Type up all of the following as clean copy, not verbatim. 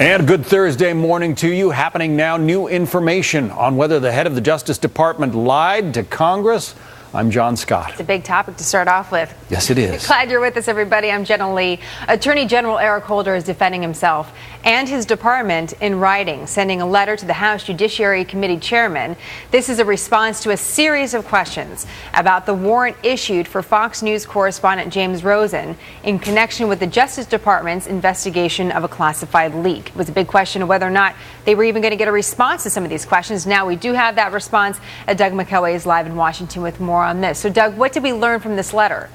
And good Thursday morning to you. Happening now, new information on whether the head of the Justice Department lied to Congress. I'm John Scott. It's a big topic to start off with. Yes, it is. Glad you're with us, everybody. I'm Jenna Lee. Attorney General Eric Holder is defending himself and his department in writing, sending a letter to the House Judiciary Committee chairman. This is a response to a series of questions about the warrant issued for Fox News correspondent James Rosen in connection with the Justice Department's investigation of a classified leak. It was a big question of whether or not they were even going to get a response to some of these questions. Now we do have that response. Doug McKelway is live in Washington with more on this. So, Doug, what did we learn from this letter?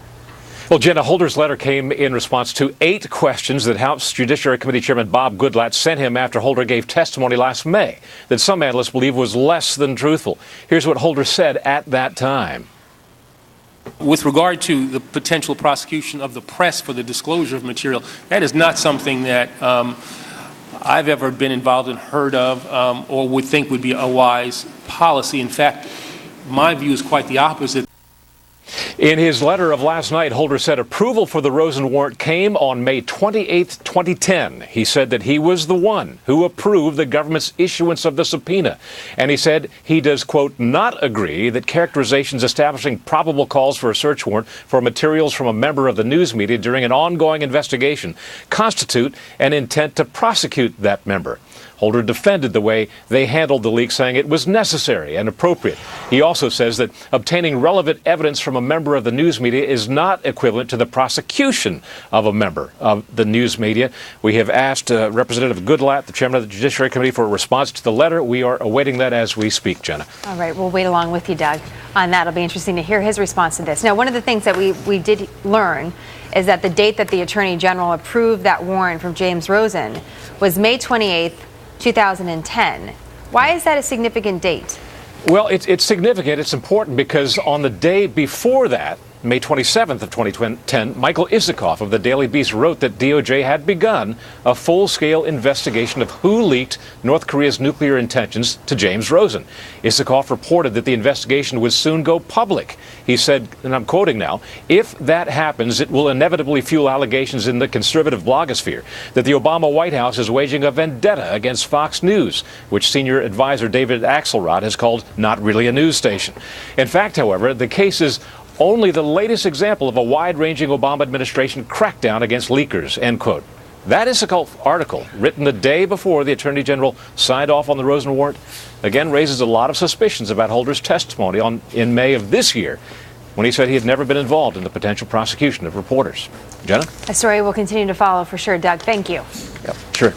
Well, Jenna, Holder's letter came in response to 8 questions that House Judiciary Committee Chairman Bob Goodlatte sent him after Holder gave testimony last May that some analysts believe was less than truthful. Here's what Holder said at that time. With regard to the potential prosecution of the press for the disclosure of material, that is not something that I've ever been involved in, heard of, or would think would be a wise policy. In fact, my view is quite the opposite. In his letter of last night, Holder said approval for the Rosen warrant came on May 28, 2010. He said that he was the one who approved the government's issuance of the subpoena. And he said he does, quote, not agree that characterizations establishing probable cause for a search warrant for materials from a member of the news media during an ongoing investigation constitute an intent to prosecute that member. Holder defended the way they handled the leak, saying it was necessary and appropriate. He also says that obtaining relevant evidence from a member of the news media is not equivalent to the prosecution of a member of the news media. We have asked Representative Goodlatte, the chairman of the Judiciary Committee, for a response to the letter. We are awaiting that as we speak, Jenna. All right, we'll wait along with you, Doug, on that. It'll be interesting to hear his response to this. Now, one of the things that we did learn is that the date that the Attorney General approved that warrant from James Rosen was May 28th, 2010. Why is that a significant date? Well, it's significant. It's important because on the day before that, May 27th of 2010, Michael Isikoff of the Daily Beast wrote that DOJ had begun a full-scale investigation of who leaked North Korea's nuclear intentions to James Rosen. Isikoff reported that the investigation would soon go public. He said, and I'm quoting now, if that happens, it will inevitably fuel allegations in the conservative blogosphere that the Obama White House is waging a vendetta against Fox News, which senior advisor David Axelrod has called not really a news station. In fact, however, the case is only the latest example of a wide-ranging Obama administration crackdown against leakers, end quote. That Isikoff article, written the day before the Attorney General signed off on the Rosen warrant, again raises a lot of suspicions about Holder's testimony in May of this year, when he said he had never been involved in the potential prosecution of reporters. Jenna? A story we'll continue to follow for sure, Doug. Thank you. Yep, sure.